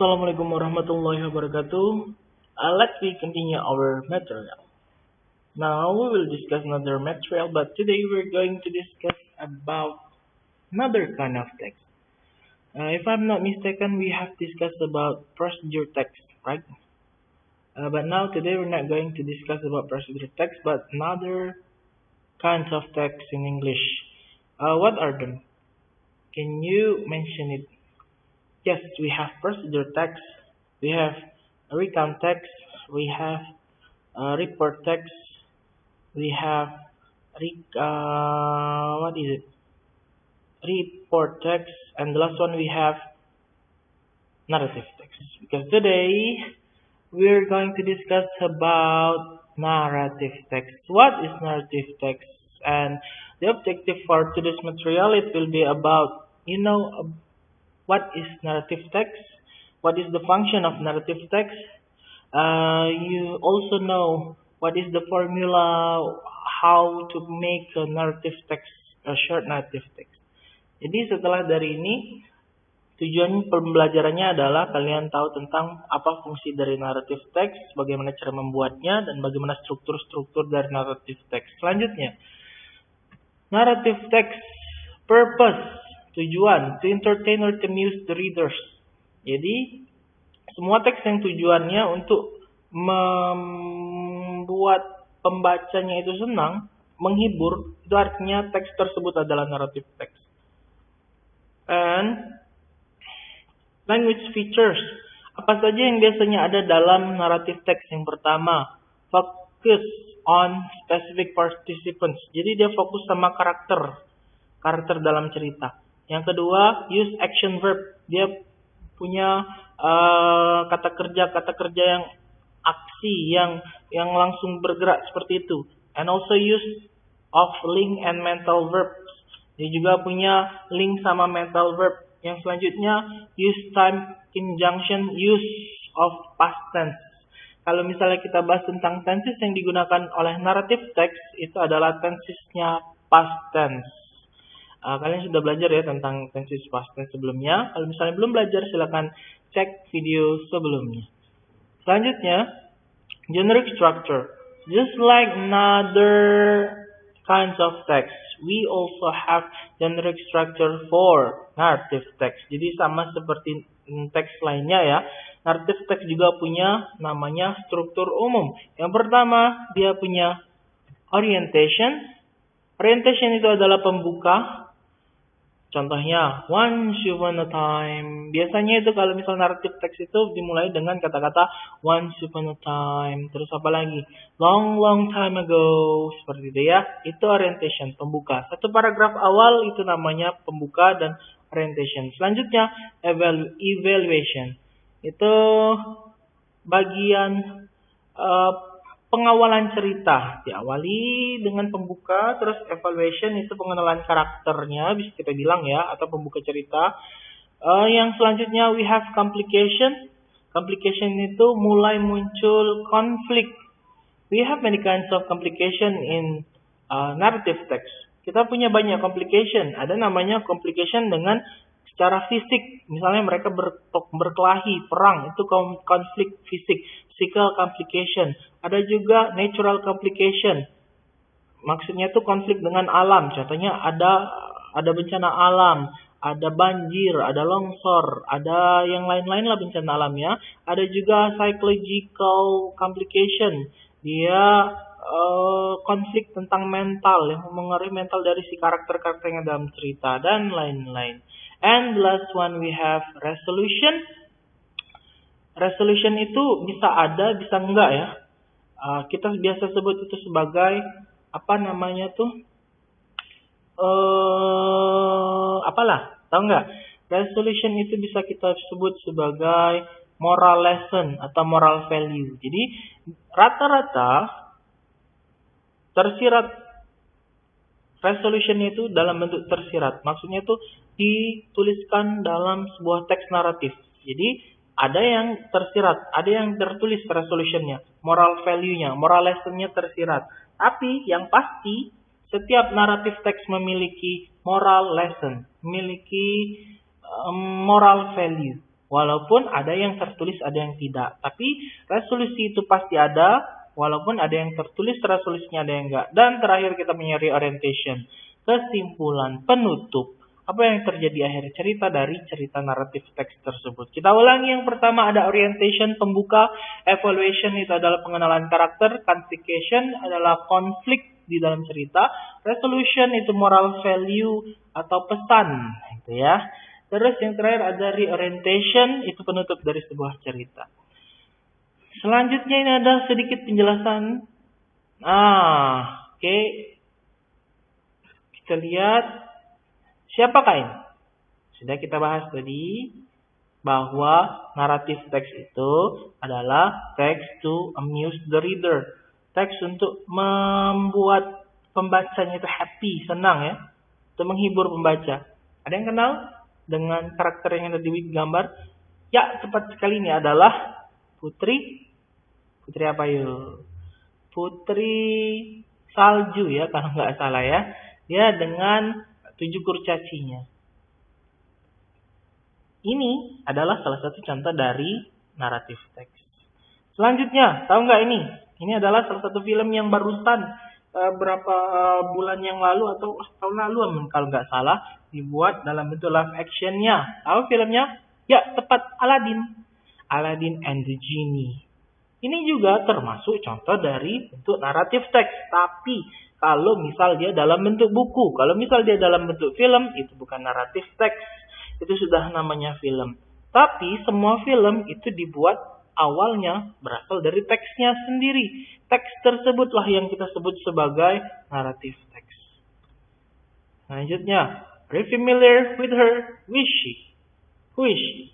Assalamualaikum warahmatullahi wabarakatuh. Let's continue our material. Now we will discuss another material, but today we're going to discuss about another kind of text. If I'm not mistaken, we have discussed about procedure text, right? But now today we're not going to discuss about procedure text, but another kinds of text in English. What are them? Can you mention it? Yes, we have procedure text, we have recount text, we have report text, we have what is it? Report text, and the last one we have narrative text. Because today we're going to discuss about narrative text. What is narrative text? And the objective for today's material, it will be about what is narrative text, what is the function of narrative text. You also know what is the formula, how to make a narrative text, a short narrative text. Jadi setelah dari ini, tujuan pembelajarannya adalah kalian tahu tentang apa fungsi dari narrative text, bagaimana cara membuatnya, dan bagaimana struktur-struktur dari narrative text. Selanjutnya, narrative text purpose, tujuan, to entertain or to amuse the readers. Jadi, semua teks yang tujuannya untuk membuat pembacanya itu senang, menghibur, itu artinya teks tersebut adalah narrative text. And language features. Apa saja yang biasanya ada dalam narrative text? Yang pertama, focus on specific participants. Jadi dia fokus sama karakter dalam cerita. Yang kedua, use action verb. Dia punya kata kerja yang aksi, yang langsung bergerak seperti itu. And also use of link and mental verbs. Dia juga punya link sama mental verb. Yang selanjutnya, use time conjunction, use of past tense. Kalau misalnya kita bahas tentang tenses yang digunakan oleh narrative text, itu adalah tensesnya past tense. Kalian sudah belajar ya tentang tenses past tense sebelumnya. Kalau misalnya belum belajar, silakan cek video sebelumnya. Selanjutnya, generic structure. Just like another kinds of text, we also have generic structure for narrative text. Jadi sama seperti teks lainnya ya. Narrative text juga punya namanya struktur umum. Yang pertama, dia punya orientation. Orientation itu adalah pembuka. Contohnya, once upon a time. Biasanya itu kalau misal narrative text itu dimulai dengan kata-kata once upon a time. Terus apa lagi? Long time ago. Seperti itu ya. Itu orientation, pembuka. Satu paragraf awal itu namanya pembuka dan orientation. Selanjutnya, evaluation. Itu bagian pengawalan cerita. Diawali dengan pembuka, terus evaluation itu pengenalan karakternya, bisa kita bilang ya, atau pembuka cerita. Yang selanjutnya we have complication. Complication itu mulai muncul konflik. We have many kinds of complication in narrative text. Kita punya banyak complication. Ada namanya complication dengan secara fisik. Misalnya mereka berkelahi, perang, itu konflik fisik. Physical complication. Ada juga natural complication. Maksudnya itu konflik dengan alam. Contohnya ada bencana alam, ada banjir, ada longsor, ada yang lain-lain lah bencana alam ya. Ada juga psychological complication. Dia konflik tentang mental, yang mempengaruhi mental dari si karakter-karakternya dalam cerita dan lain-lain. And the last one we have resolution. Resolution itu bisa ada, bisa enggak ya. Kita biasa sebut itu sebagai tahu nggak? Resolution itu bisa kita sebut sebagai moral lesson atau moral value. Jadi rata-rata tersirat resolution itu dalam bentuk tersirat. Maksudnya itu dituliskan dalam sebuah teks naratif. Jadi ada yang tersirat, ada yang tertulis resolutionnya, moral value-nya, moral lesson-nya tersirat. Tapi yang pasti setiap naratif teks memiliki moral lesson, memiliki moral value. Walaupun ada yang tertulis, ada yang tidak. Tapi resolusi itu pasti ada, walaupun ada yang tertulis, resolusinya ada yang enggak. Dan terakhir kita punya reorientation. Kesimpulan, penutup. Apa yang terjadi akhir cerita dari cerita naratif teks tersebut. Kita ulangi, yang pertama ada orientation, pembuka. Evaluation itu adalah pengenalan karakter. Conclusion adalah konflik di dalam cerita. Resolution itu moral value atau pesan. Gitu ya. Terus yang terakhir ada reorientation, itu penutup dari sebuah cerita. Selanjutnya ini ada sedikit penjelasan. Oke. Kita lihat siapa kain. Sudah kita bahas tadi bahwa naratif teks itu adalah teks to amuse the reader. Teks untuk membuat pembacanya itu happy, senang ya. Untuk menghibur pembaca. Ada yang kenal dengan karakter yang ada di gambar? Ya, tepat sekali, ini adalah Putri. Putri apa yuk? Putri salju ya, kalau nggak salah ya. Dia dengan 7 kurcacinya. Ini adalah salah satu contoh dari naratif teks. Selanjutnya, tahu nggak ini? Ini adalah salah satu film yang barusan berapa bulan yang lalu atau tahun lalu kalau nggak salah, dibuat dalam bentuk live actionnya. Tahu filmnya? Ya, tepat, Aladdin. Aladdin and the Genie. Ini juga termasuk contoh dari bentuk naratif teks. Tapi kalau misal dia dalam bentuk buku, kalau misal dia dalam bentuk film, itu bukan naratif teks. Itu sudah namanya film. Tapi semua film itu dibuat awalnya berasal dari teksnya sendiri. Teks tersebutlah yang kita sebut sebagai naratif teks. Selanjutnya, are you familiar with her? Who is she? Who is she?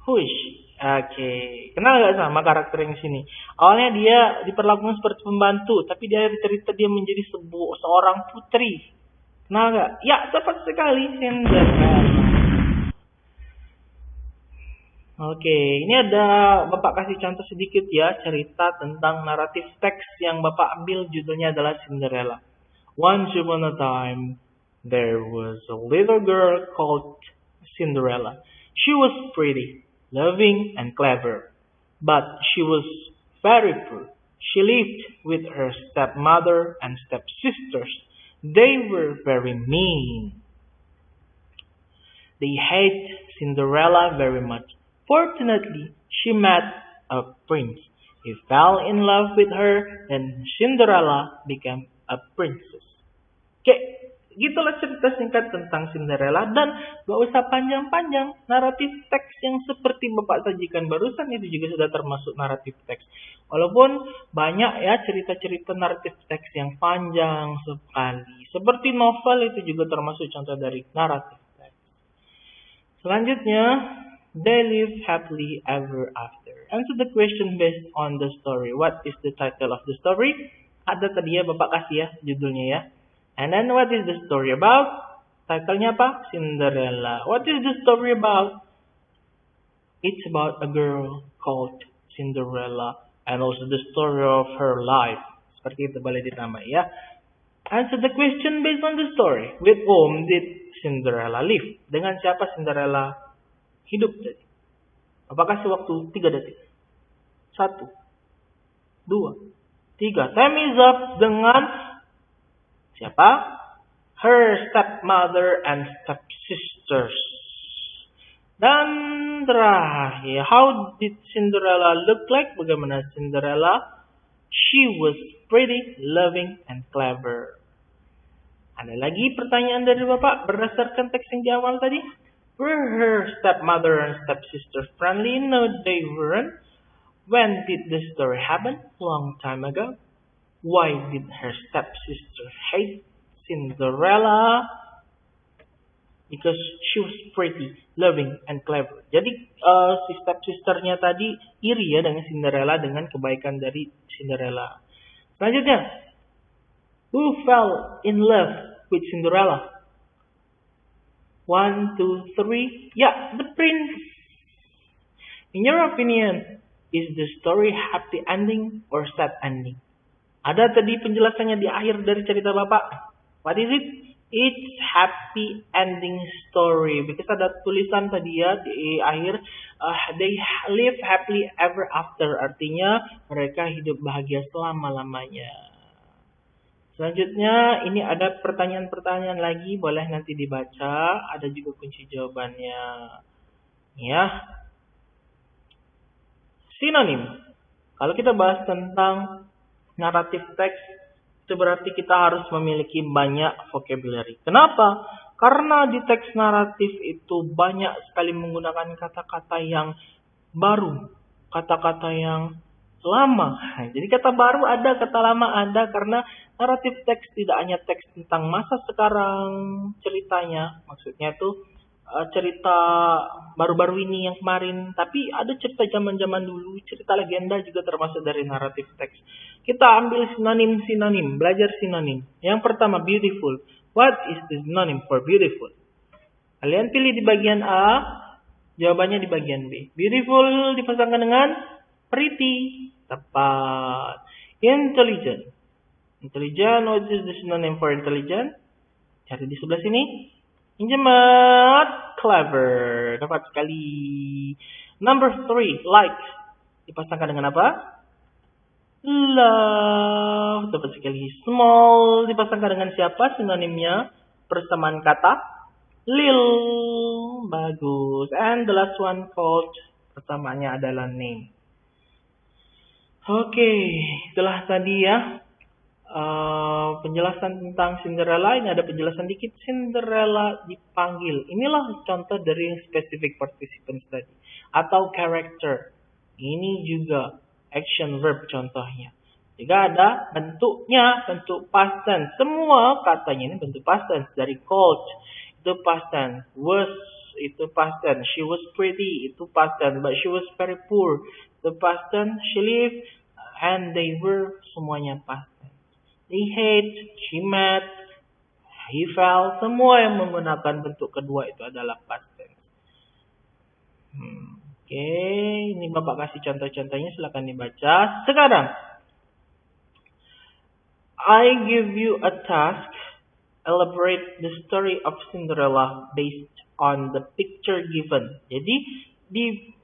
Who is she? Oke, kenal nggak sama karakter yang sini? Awalnya dia diperlakukan seperti pembantu, tapi di akhir cerita dia menjadi seorang putri. Kenal nggak? Ya, tepat sekali, Cinderella. Oke, ini ada Bapak kasih contoh sedikit ya, cerita tentang naratif teks yang Bapak ambil, judulnya adalah Cinderella. Once upon a time, there was a little girl called Cinderella. She was pretty, loving, and clever, but she was very poor. She lived with her stepmother and stepsisters. They were very mean. They hated Cinderella very much. Fortunately, she met a prince. He fell in love with her, and Cinderella became a princess. Oke, gitulah cerita singkat tentang Cinderella, dan gak usah panjang-panjang. Naratif teks yang seperti Bapak sajikan barusan itu juga sudah termasuk naratif teks. Walaupun banyak ya cerita-cerita naratif teks yang panjang sekali. Seperti novel itu juga termasuk contoh dari naratif teks. Selanjutnya, they live happily ever after. Answer the question based on the story. What is the title of the story? Ada tadi ya, Bapak kasih ya judulnya ya. And then what is the story about? Titlenya apa? Cinderella. What is the story about? It's about a girl called Cinderella and also the story of her life. Seperti itu boleh ditamai ya. Answer the question based on the story. With whom did Cinderella live? Dengan siapa Cinderella hidup tadi? Bapak kasih waktu 3 detik. 1, 2, 3. Time is up. Dengan siapa? Her stepmother and stepsisters. Dan terakhir, how did Cinderella look like? Bagaimana Cinderella? She was pretty, loving, and clever. Ada lagi pertanyaan dari Bapak berdasarkan teks yang di awal tadi? Were her stepmother and stepsister friendly? No, they weren't. When did the story happen? Long time ago. Why did her stepsister hate Cinderella? Because she was pretty, loving, and clever. Jadi si stepsisternya tadi iri ya dengan Cinderella, dengan kebaikan dari Cinderella. Selanjutnya, who fell in love with Cinderella? 1, 2, 3. Ya, the prince. In your opinion, is the story happy ending or sad ending? Ada tadi penjelasannya di akhir dari cerita Bapak. What is it? It's happy ending story. Because ada tulisan tadi ya di akhir, they live happily ever after. Artinya mereka hidup bahagia selama-lamanya. Selanjutnya ini ada pertanyaan-pertanyaan lagi, boleh nanti dibaca. Ada juga kunci jawabannya. Ya. Sinonim. Kalau kita bahas tentang naratif teks, itu berarti kita harus memiliki banyak vocabulary. Kenapa? Karena di teks naratif itu banyak sekali menggunakan kata-kata yang baru, kata-kata yang lama. Jadi kata baru ada, kata lama ada, karena naratif teks tidak hanya teks tentang masa sekarang ceritanya, maksudnya itu cerita baru-baru ini yang kemarin, tapi ada cerita zaman-zaman dulu, cerita legenda juga termasuk dari naratif teks. Kita ambil sinonim-sinonim, belajar sinonim. Yang pertama, beautiful. What is the synonym for beautiful? Kalian pilih di bagian A, jawabannya di bagian B. Beautiful dipasangkan dengan pretty. Tepat. Intelligent. Intelligent, what is the synonym for intelligent? Cari di sebelah sini. Injemat, clever. Dapat sekali. Number 3, like. Dipasangkan dengan apa? Love. Dapat sekali. Small. Dipasangkan dengan siapa sinonimnya? Persamaan kata. Lil. Bagus. And the last one called. Persamaannya adalah name. Oke. Setelah tadi ya. Penjelasan tentang Cinderella, ini ada penjelasan dikit. Cinderella dipanggil. Inilah contoh dari yang specific participants tadi, atau character. Ini juga action verb contohnya. Jika ada bentuknya, bentuk past tense. Semua katanya ini bentuk past tense. Dari cold itu past tense, was itu past tense, she was pretty itu past tense, but she was very poor itu past tense, she lived and they were semuanya past tense. They hate, she met, he fell, semua yang menggunakan bentuk kedua itu adalah past tense. Oke, ini Bapak kasih contoh-contohnya, silakan dibaca. Sekarang, I give you a task, elaborate the story of Cinderella based on the picture given. Jadi,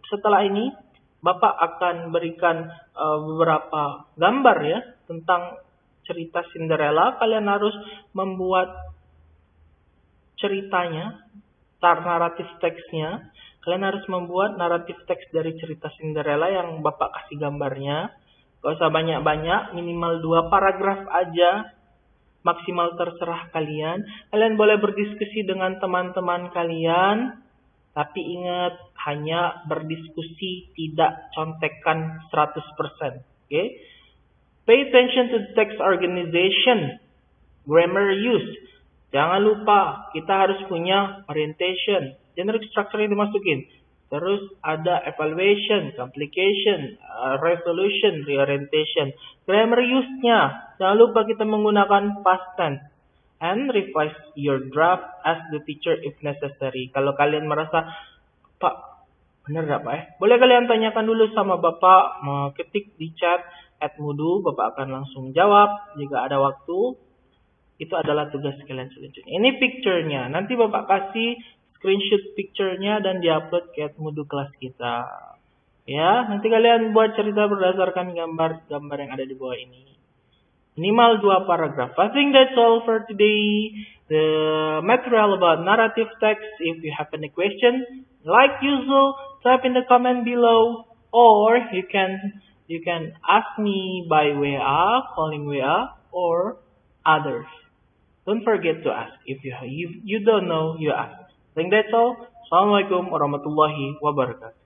setelah ini, Bapak akan berikan beberapa gambar ya, tentang cerita Cinderella. Kalian harus membuat ceritanya, naratif teksnya. Kalian harus membuat naratif teks dari cerita Cinderella yang Bapak kasih gambarnya. Gak usah banyak-banyak, minimal 2 paragraf aja. Maksimal terserah kalian. Kalian boleh berdiskusi dengan teman-teman kalian. Tapi ingat, hanya berdiskusi, tidak contekan 100%. Okay? Pay attention to the text organization, grammar use. Jangan lupa, kita harus punya orientation, generic structure yang dimasukin. Terus ada evaluation, complication, resolution, reorientation. Grammar use-nya, jangan lupa kita menggunakan past tense. And revise your draft as the teacher if necessary. Kalau kalian merasa, Pak, benar gak Pak? Boleh kalian tanyakan dulu sama Bapak, mau ketik di chat @mudu, Bapak akan langsung jawab jika ada waktu. Itu adalah tugas kalian selanjutnya. Ini picture-nya. Nanti Bapak kasih screenshot picture-nya dan diupload ke @mudu kelas kita. Ya, nanti kalian buat cerita berdasarkan gambar-gambar yang ada di bawah ini. Minimal 2 paragraf. I think that's all for today. The material about narrative text. If you have any question, like usual, type in the comment below, or you can ask me by WA, calling WA, or others. Don't forget to ask. If you don't know, you ask. I think that's all. Assalamualaikum warahmatullahi wabarakatuh.